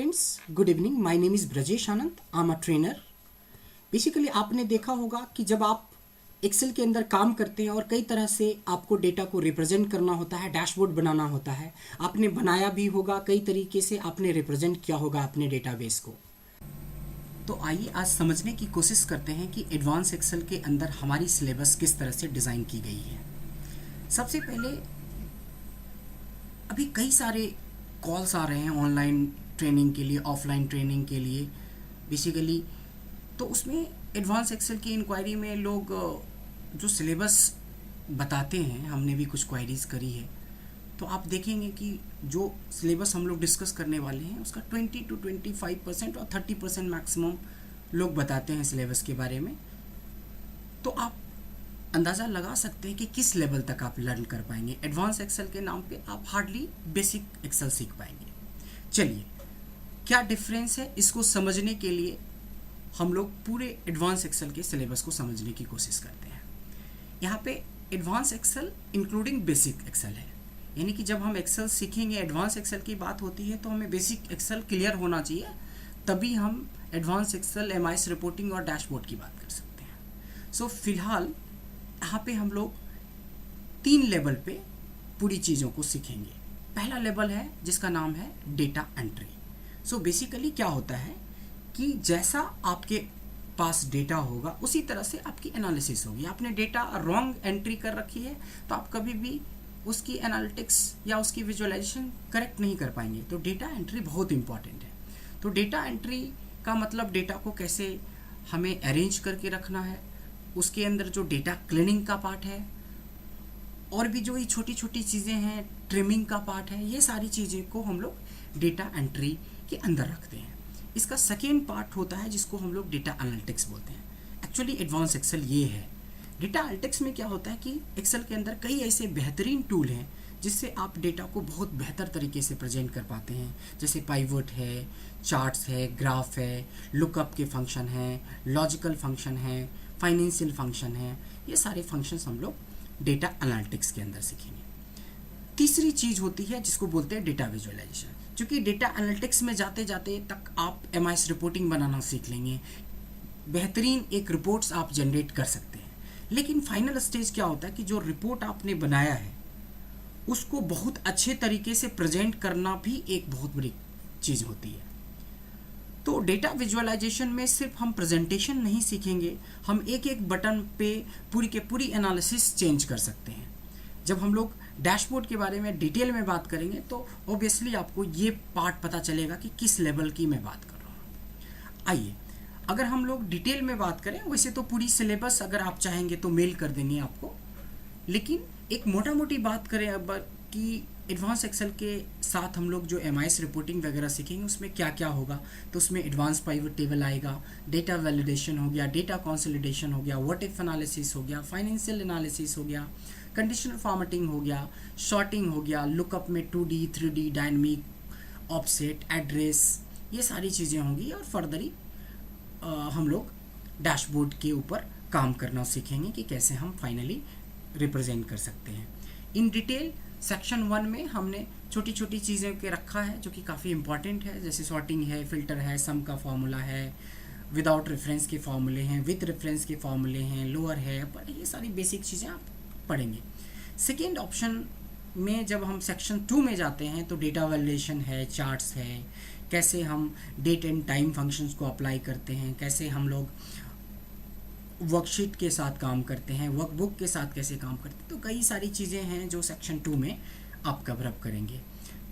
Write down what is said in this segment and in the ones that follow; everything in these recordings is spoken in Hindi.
Friends, good evening. My name is Brajesh Anand. I am a trainer. Basically आपने देखा होगा कि जब आप एक्सेल के अंदर काम करते हैं और कई तरह से आपको डेटा को रिप्रेजेंट करना होता है, डैशबोर्ड बनाना होता है। आपने बनाया भी होगा, कई तरीके से आपने रिप्रेजेंट किया होगा अपने डेटाबेस को। तो आइए आज समझने की कोशिश करते हैं कि एडवांस एक्सेल के अंदर हमारी सिलेबस किस तरह से डिज़ाइन की गई है। सबसे पहले अभी कई सारे कॉल्स आ रहे हैं ऑनलाइन ट्रेनिंग के लिए, ऑफलाइन ट्रेनिंग के लिए बेसिकली। तो उसमें एडवांस एक्सेल की इंक्वायरी में लोग जो सिलेबस बताते हैं, हमने भी कुछ क्वायरीज़ करी है, तो आप देखेंगे कि जो सिलेबस हम लोग डिस्कस करने वाले हैं उसका 20 to 25% और 30% मैक्सिमम लोग बताते हैं सिलेबस के बारे में। तो आप अंदाज़ा लगा सकते हैं कि किस लेवल तक आप लर्न कर पाएंगे। एडवांस एक्सेल के नाम पे आप हार्डली बेसिक एक्सेल सीख पाएंगे। चलिए, क्या डिफरेंस है इसको समझने के लिए हम लोग पूरे एडवांस एक्सेल के सिलेबस को समझने की कोशिश करते हैं। यहाँ पे advance Excel including basic Excel है, यानी कि जब हम एक्सेल सीखेंगे, एडवांस एक्सेल की बात होती है तो हमें बेसिक एक्सेल क्लियर होना चाहिए, तभी हम एडवांस एक्सेल, एमआईएस रिपोर्टिंग और डैशबोर्ड की बात कर सकते हैं। सो फिलहाल यहाँ पे हम लोग 3 लेवल पे पूरी चीज़ों को सीखेंगे। पहला लेवल है जिसका नाम है डेटा एंट्री। सो बेसिकली क्या होता है कि जैसा आपके पास डेटा होगा उसी तरह से आपकी एनालिसिस होगी। आपने डेटा रॉन्ग एंट्री कर रखी है तो आप कभी भी उसकी एनालिटिक्स या उसकी विजुअलाइजेशन करेक्ट नहीं कर पाएंगे। तो डेटा एंट्री बहुत इंपॉर्टेंट है। तो डेटा एंट्री का मतलब डेटा को कैसे हमें अरेंज करके रखना है, उसके अंदर जो डेटा क्लीनिंग का पार्ट है और भी जो ये छोटी छोटी चीज़ें हैं, ट्रिमिंग का पार्ट है, ये सारी चीज़ें को हम लोग डेटा एंट्री के अंदर रखते हैं। इसका सेकेंड पार्ट होता है जिसको हम लोग डेटा एनालिटिक्स बोलते हैं। एक्चुअली एडवांस एक्सेल ये है। डेटा एनालिटिक्स में क्या होता है कि एक्सेल के अंदर कई ऐसे बेहतरीन टूल हैं जिससे आप डेटा को बहुत बेहतर तरीके से प्रेजेंट कर पाते हैं। जैसे पाइवट है, चार्ट्स है, ग्राफ है, लुकअप के फंक्शन हैं, लॉजिकल फंक्शन है, फाइनेंशियल फंक्शन है। ये सारे फंक्शंस हम लोग डेटा एनालिटिक्स के अंदर सीखेंगे। तीसरी चीज़ होती है जिसको बोलते हैं डेटा विजुअलाइजेशन। क्योंकि डेटा एनालिटिक्स में जाते जाते तक आप एमआईएस रिपोर्टिंग बनाना सीख लेंगे, बेहतरीन एक रिपोर्ट्स आप जनरेट कर सकते हैं। लेकिन फाइनल स्टेज क्या होता है कि जो रिपोर्ट आपने बनाया है उसको बहुत अच्छे तरीके से प्रेजेंट करना भी एक बहुत बड़ी चीज़ होती है। तो डेटा विजुअलाइजेशन में सिर्फ हम प्रेजेंटेशन नहीं सीखेंगे, हम एक एक बटन पे पूरी के पूरी एनालिसिस चेंज कर सकते हैं। जब हम लोग डैशबोर्ड के बारे में डिटेल में बात करेंगे तो ऑब्वियसली आपको ये पार्ट पता चलेगा कि किस लेवल की मैं बात कर रहा हूँ। आइए, अगर हम लोग डिटेल में बात करें, वैसे तो पूरी सिलेबस अगर आप चाहेंगे तो मेल कर देंगे आपको, लेकिन एक मोटा मोटी बात करें अब कि एडवांस एक्सेल के साथ हम लोग जो एमआईएस रिपोर्टिंग वगैरह सीखेंगे उसमें क्या क्या होगा। तो उसमें एडवांस पाइवट टेबल आएगा, डेटा वैलिडेशन हो गया, डेटा कंसोलिडेशन हो गया, व्हाट इफ एनालिसिस हो गया, फाइनेंशियल एनालिसिस हो गया, कंडीशनल फॉर्मेटिंग हो गया, शॉर्टिंग हो गया, लुकअप में 2D 3D dynamic, offset, address, ये सारी चीज़ें होंगी। और फर्दरी हम लोग डैशबोर्ड के ऊपर काम करना सीखेंगे कि कैसे हम फाइनली रिप्रेजेंट कर सकते हैं। इन डिटेल सेक्शन 1 में हमने छोटी छोटी चीज़ें के रखा है जो कि काफ़ी इंपॉर्टेंट है, जैसे सॉर्टिंग है, फिल्टर है, सम का फॉर्मूला है, विदाउट रेफरेंस के फॉर्मूले हैं, विद रेफरेंस के फॉर्मूले हैं, लोअर है, पर ये सारी बेसिक चीज़ें आप पढ़ेंगे। सेकेंड ऑप्शन में जब हम सेक्शन 2 में जाते हैं तो डेटा वैलिडेशन है, चार्ट्स है, कैसे हम डेट एंड टाइम फंक्शंस को अप्लाई करते हैं, कैसे हम लोग वर्कशीट के साथ काम करते हैं, वर्कबुक के साथ कैसे काम करते हैं। तो कई सारी चीज़ें हैं जो सेक्शन 2 में आप कवर अप करेंगे।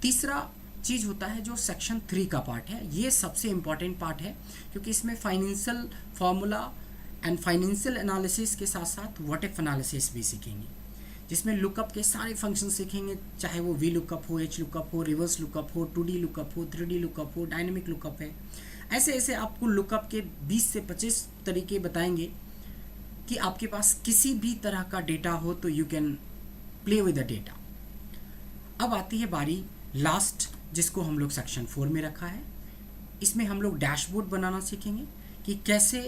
तीसरा चीज़ होता है जो सेक्शन 3 का पार्ट है। ये सबसे इम्पॉर्टेंट पार्ट है क्योंकि इसमें financial formula and financial analysis के साथ साथ व्हाट इफ एनालिसिस भी सीखेंगे, जिसमें लुकअप के सारे फंक्शन सीखेंगे, चाहे वो वी लुकअप हो, एच लुकअप हो, रिवर्स लुकअप हो, 2D लुकअप हो, 3D लुकअप हो, डायनेमिक लुकअप है। ऐसे ऐसे आपको लुकअप के 20 से 25 तरीके बताएंगे कि आपके पास किसी भी तरह का डेटा हो तो you can play with the data. अब आती है बारी लास्ट, जिसको हम लोग सेक्शन 4 में रखा है। इसमें हम लोग डैशबोर्ड बनाना सीखेंगे कि कैसे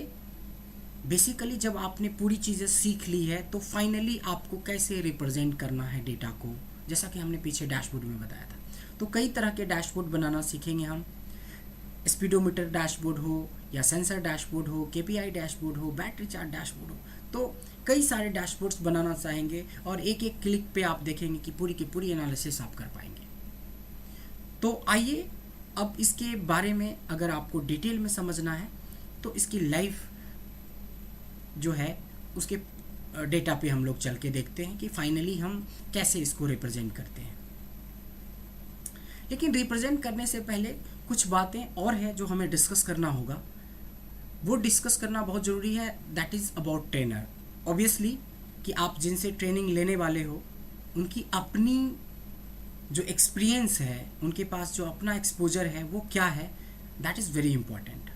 बेसिकली जब आपने पूरी चीज़ें सीख ली है तो फाइनली आपको कैसे रिप्रेजेंट करना है डेटा को, जैसा कि हमने पीछे डैशबोर्ड में बताया था। तो कई तरह के डैशबोर्ड बनाना सीखेंगे हम। स्पीडोमीटर डैशबोर्ड हो या सेंसर डैशबोर्ड हो, केपीआई डैशबोर्ड हो, बैटरी चार्ट डैशबोर्ड हो, तो कई सारे डैशबोर्ड्स बनाना चाहेंगे और एक एक क्लिक पे आप देखेंगे कि पूरी की पूरी एनालिसिस आप कर पाएंगे। तो आइए अब इसके बारे में अगर आपको डिटेल में समझना है तो इसकी लाइव जो है उसके डेटा पे हम लोग चल के देखते हैं कि फाइनली हम कैसे इसको रिप्रेजेंट करते हैं। लेकिन रिप्रेजेंट करने से पहले कुछ बातें और है जो हमें डिस्कस करना होगा, वो डिस्कस करना बहुत ज़रूरी है। That is about trainer. Obviously कि आप जिनसे ट्रेनिंग लेने वाले हो उनकी अपनी जो एक्सपीरियंस है, उनके पास जो अपना एक्सपोजर है वो क्या है, that is very important.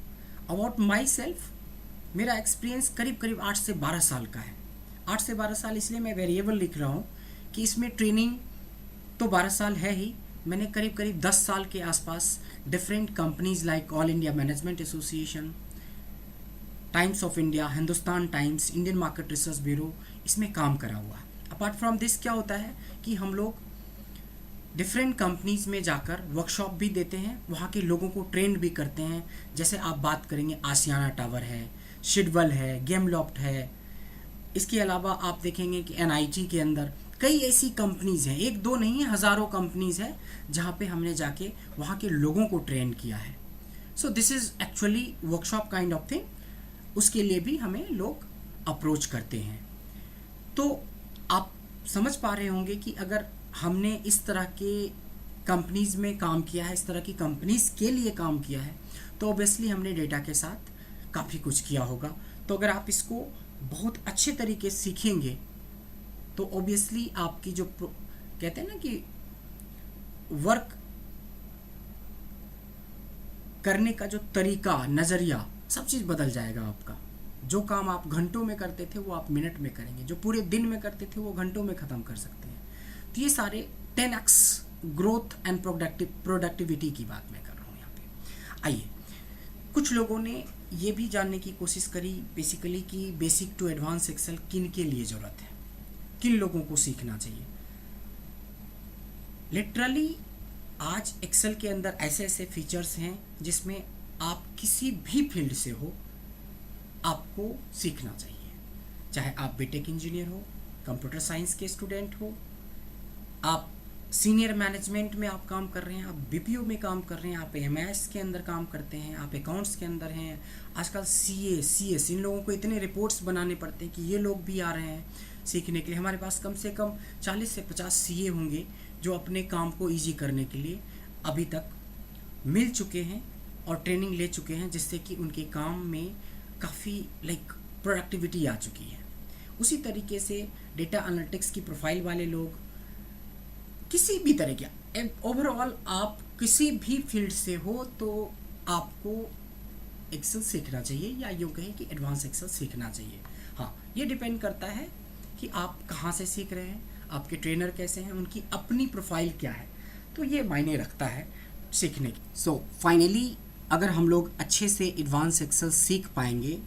About my self, मेरा एक्सपीरियंस करीब करीब 8 से 12 साल का है। 8 से 12 साल इसलिए मैं वेरिएबल लिख रहा हूँ कि इसमें ट्रेनिंग तो 12 साल है ही, मैंने करीब करीब 10 साल के आसपास different companies like all India management association, times of India, Hindustan times, Indian market research bureau, इसमें काम करा हुआ है। अपार्ट फ्रॉम दिस क्या होता है कि हम लोग डिफरेंट कंपनीज में जाकर वर्कशॉप भी देते हैं, वहाँ के लोगों को ट्रेंड भी करते हैं। जैसे आप बात करेंगे आसियाना टावर है, शिडवल है, गेमलॉफ्ट है, इसके अलावा आप देखेंगे कि एनआईटी के अंदर कई ऐसी कंपनीज हैं, एक दो नहीं है, हज़ारों कंपनीज हैं जहाँ पे हमने जाके वहाँ के लोगों को ट्रेन किया है। So this is actually workshop kind of thing, उसके लिए भी हमें लोग अप्रोच करते हैं। तो आप समझ पा रहे होंगे कि अगर हमने इस तरह के कंपनीज में काम किया है, इस तरह की कंपनीज के लिए काम किया है, तो ऑब्वियसली हमने डेटा के साथ काफ़ी कुछ किया होगा। तो अगर आप इसको बहुत अच्छे तरीके से सीखेंगे तो ऑब्वियसली आपकी जो कहते हैं ना कि वर्क करने का जो तरीका, नज़रिया, सब चीज़ बदल जाएगा आपका। जो काम आप घंटों में करते थे वो आप मिनट में करेंगे, जो पूरे दिन में करते थे वो घंटों में ख़त्म कर सकते हैं। तो ये सारे 10x ग्रोथ एंड प्रोडक्टिविटी की बात मैं कर रहा हूँ यहाँ पे। आइए, कुछ लोगों ने ये भी जानने की कोशिश करी बेसिकली कि बेसिक टू एडवांस एक्सेल किन के लिए ज़रूरत है, किन लोगों को सीखना चाहिए। लिटरली आज एक्सेल के अंदर ऐसे ऐसे फीचर्स हैं जिसमें आप किसी भी फील्ड से हो आपको सीखना चाहिए। चाहे आप बीटेक इंजीनियर हो, कंप्यूटर साइंस के स्टूडेंट हो, आप सीनियर मैनेजमेंट में आप काम कर रहे हैं, आप बीपीओ में काम कर रहे हैं, आप एमएस के अंदर काम करते हैं, आप अकाउंट्स के अंदर हैं, आजकल सीए, सीएस, इन लोगों को इतने रिपोर्ट्स बनाने पड़ते हैं कि ये लोग भी आ रहे हैं सीखने के लिए। हमारे पास कम से कम 40 से 50 सीए होंगे जो अपने काम को ईजी करने के लिए अभी तक मिल चुके हैं और ट्रेनिंग ले चुके हैं, जिससे कि उनके काम में काफ़ी प्रोडक्टिविटी आ चुकी है। उसी तरीके से डेटा एनालिटिक्स की प्रोफाइल वाले लोग, किसी भी तरह के ओवरऑल आप किसी भी फील्ड से हो तो आपको एक्सेल सीखना चाहिए, या यूँ कहें कि एडवांस एक्सेल सीखना चाहिए। हाँ, ये डिपेंड करता है कि आप कहाँ से सीख रहे हैं, आपके ट्रेनर कैसे हैं, उनकी अपनी प्रोफाइल क्या है, तो ये मायने रखता है सीखने की। सो फाइनली अगर हम लोग अच्छे से एडवांस एक्सेल सीख पाएंगे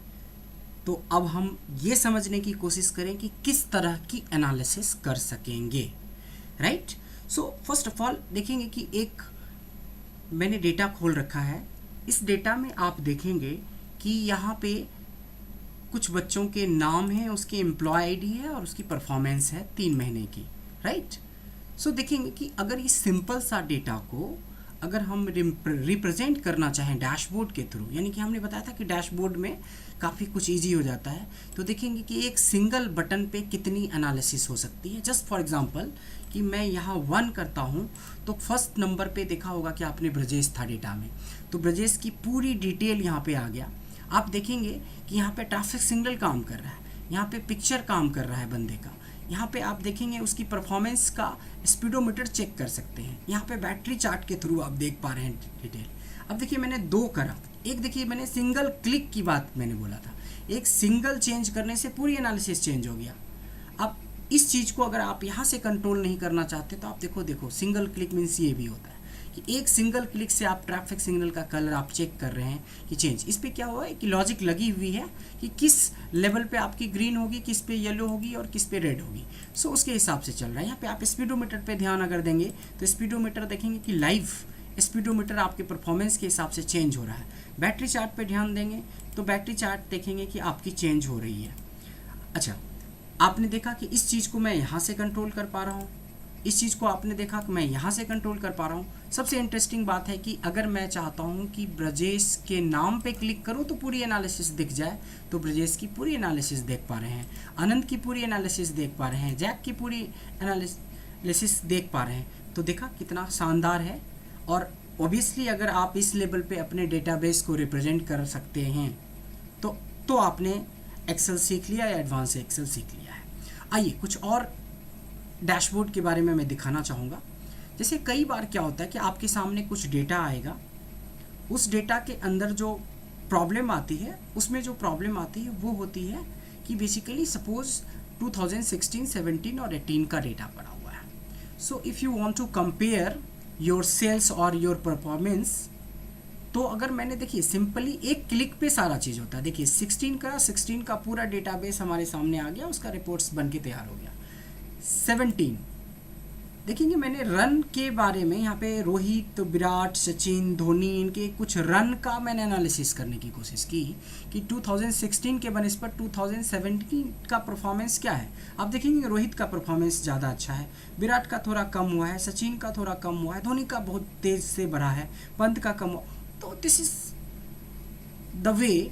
तो अब हम ये समझने की कोशिश करें कि किस तरह की एनालिसिस कर सकेंगे, right. So first of all देखेंगे कि एक मैंने डेटा खोल रखा है। इस डेटा में आप देखेंगे कि यहाँ पे कुछ बच्चों के नाम हैं, उसकी एम्प्लॉय आईडी है और उसकी परफॉर्मेंस है 3 महीने की, राइट। सो देखेंगे कि अगर इस सिंपल सा डेटा को अगर हम रिप्रेजेंट करना चाहें डैशबोर्ड के थ्रू, यानी कि हमने बताया था कि डैशबोर्ड में काफ़ी कुछ इजी हो जाता है, तो देखेंगे कि एक सिंगल बटन पे कितनी एनालिसिस हो सकती है। जस्ट फॉर एग्जांपल कि मैं यहाँ 1 करता हूँ तो फर्स्ट नंबर पे देखा होगा कि आपने ब्रजेश था डेटा में, तो ब्रजेश की पूरी डिटेल यहाँ पे आ गया। आप देखेंगे कि यहाँ पे ट्रैफिक सिग्नल काम कर रहा है, यहाँ पे पिक्चर काम कर रहा है बंदे का, यहाँ पे आप देखेंगे उसकी परफॉर्मेंस का स्पीडोमीटर चेक कर सकते हैं, यहाँ पे बैटरी चार्ट के थ्रू आप देख पा रहे हैं डिटेल। अब देखिए मैंने 2 करा, एक देखिए मैंने सिंगल क्लिक की बात मैंने बोला था, एक सिंगल चेंज करने से पूरी एनालिसिस चेंज हो गया। अब इस चीज़ को अगर आप यहाँ से कंट्रोल नहीं करना चाहते तो आप देखो सिंगल क्लिक मीन्स ये भी होता है कि एक सिंगल क्लिक से आप ट्रैफिक सिग्नल का कलर आप चेक कर रहे हैं कि चेंज। इस पर क्या हुआ है कि लॉजिक लगी हुई है कि किस लेवल पे आपकी ग्रीन होगी, किस पे येलो होगी और किस पे रेड होगी। सो उसके हिसाब से चल रहा है। यहाँ पे आप स्पीडोमीटर पे ध्यान अगर देंगे तो स्पीडोमीटर देखेंगे कि लाइव स्पीडोमीटर आपके परफॉर्मेंस के हिसाब से चेंज हो रहा है। बैटरी चार्ट पे ध्यान देंगे तो बैटरी चार्ट देखेंगे कि आपकी चेंज हो रही है। अच्छा, आपने देखा कि इस चीज़ को मैं यहाँ से कंट्रोल कर पा रहा हूँ, इस चीज़ को आपने देखा कि मैं यहाँ से कंट्रोल कर पा रहा हूँ। सबसे इंटरेस्टिंग बात है कि अगर मैं चाहता हूँ कि ब्रजेश के नाम पे क्लिक करूँ तो पूरी एनालिसिस दिख जाए, तो ब्रजेश की पूरी एनालिसिस देख पा रहे हैं, आनंद की पूरी एनालिसिस देख पा रहे हैं, जैक की पूरी एनालिसिस देख पा रहे हैं। तो देखा कितना शानदार है। और ऑब्वियसली अगर आप इस लेवल पे अपने डेटाबेस को रिप्रेजेंट कर सकते हैं तो आपने एक्सेल सीख लिया या एडवांस एक्सेल सीख लिया है। आइए कुछ और डैशबोर्ड के बारे में मैं दिखाना चाहूँगा। जैसे कई बार क्या होता है कि आपके सामने कुछ डेटा आएगा, उस डेटा के अंदर जो प्रॉब्लम आती है, उसमें जो प्रॉब्लम आती है वो होती है कि बेसिकली सपोज 2016, 17 और 18 का डेटा पड़ा हुआ है। So if you want to compare your sales और योर परफॉर्मेंस, तो अगर मैंने देखिए सिंपली एक क्लिक पे सारा चीज़ होता है। देखिए 16 का पूरा डेटाबेस हमारे सामने आ गया, उसका रिपोर्ट्स बन के तैयार हो गया। 17 देखेंगे मैंने रन के बारे में, यहाँ पे रोहित, विराट, सचिन, धोनी, इनके कुछ रन का मैंने एनालिसिस करने की कोशिश की कि 2016 के बनस्पत 2017 का परफॉर्मेंस क्या है। आप देखेंगे रोहित का परफॉर्मेंस ज़्यादा अच्छा है, विराट का थोड़ा कम हुआ है, सचिन का थोड़ा कम हुआ है, धोनी का बहुत तेज़ से बढ़ा है, पंत का कम हुआ। तो दिस इज़ द वे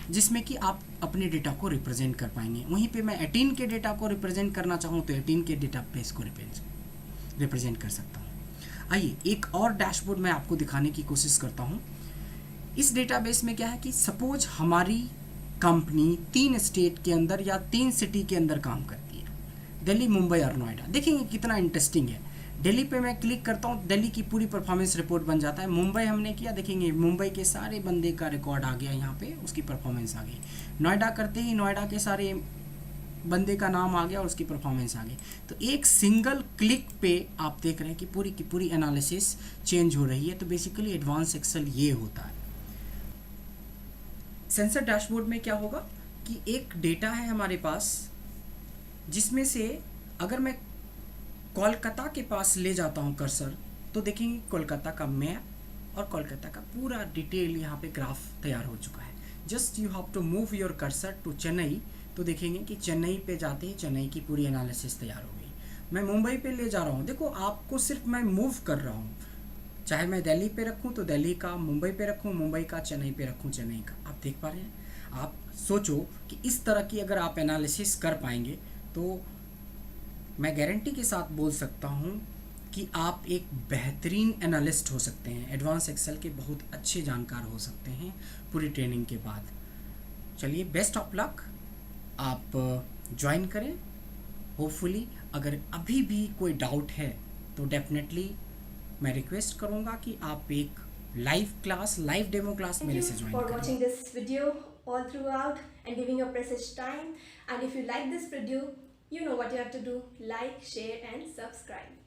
जिसमें कि आप अपने डेटा को रिप्रेजेंट कर पाएंगे। वहीं पे मैं 18 के डेटा को रिप्रेजेंट करना चाहूँ तो 18 के डेटा बेस को रिप्रेजेंट कर सकता हूँ। आइए एक और डैशबोर्ड मैं आपको दिखाने की कोशिश करता हूँ। इस डेटाबेस में क्या है कि सपोज हमारी कंपनी 3 स्टेट के अंदर या 3 सिटी के अंदर काम करती है, दिल्ली, मुंबई और नोएडा। देखेंगे कितना इंटरेस्टिंग है। दिल्ली पे मैं क्लिक करता हूँ, दिल्ली की पूरी परफॉर्मेंस रिपोर्ट बन जाता है। मुंबई हमने किया, देखेंगे मुंबई के सारे बंदे का रिकॉर्ड आ गया, यहाँ पे उसकी परफॉर्मेंस आ गई। नोएडा करते ही नोएडा के सारे बंदे का नाम आ गया और उसकी परफॉर्मेंस आ गई। तो एक सिंगल क्लिक पे आप देख रहे हैं कि पूरी की पूरी एनालिसिस चेंज हो रही है। तो बेसिकली एडवांस एक्सेल ये होता है। सेंसर डैशबोर्ड में क्या होगा कि एक डेटा है हमारे पास, जिसमें से अगर मैं कोलकाता के पास ले जाता हूँ कर्सर, तो देखेंगे कोलकाता का मैप और कोलकाता का पूरा डिटेल यहाँ पे ग्राफ तैयार हो चुका है। Just you have to move your cursor to Chennai, तो देखेंगे कि चेन्नई पे जाते ही चेन्नई की पूरी एनालिसिस तैयार हो गई। मैं मुंबई पे ले जा रहा हूँ, देखो आपको सिर्फ मैं मूव कर रहा हूँ, चाहे मैं दिल्ली पे रखूँ तो दिल्ली का, मुंबई पे रखूँ मुंबई का, चेन्नई पे रखूँ चेन्नई का। आप देख पा रहे हैं। आप सोचो कि इस तरह की अगर आप एनालिसिस कर पाएंगे तो मैं गारंटी के साथ बोल सकता हूँ कि आप एक बेहतरीन एनालिस्ट हो सकते हैं, एडवांस एक्सेल के बहुत अच्छे जानकार हो सकते हैं पूरी ट्रेनिंग के बाद। चलिए बेस्ट ऑफ लक, आप ज्वाइन करें। होपफुली अगर अभी भी कोई डाउट है तो डेफिनेटली मैं रिक्वेस्ट करूँगा कि आप एक live class, live demo class मेरे से ज्वाइन करें। Thank you for watching this video all throughout and giving your precious time. And if you like this video, you know what you have to do: like, share and subscribe.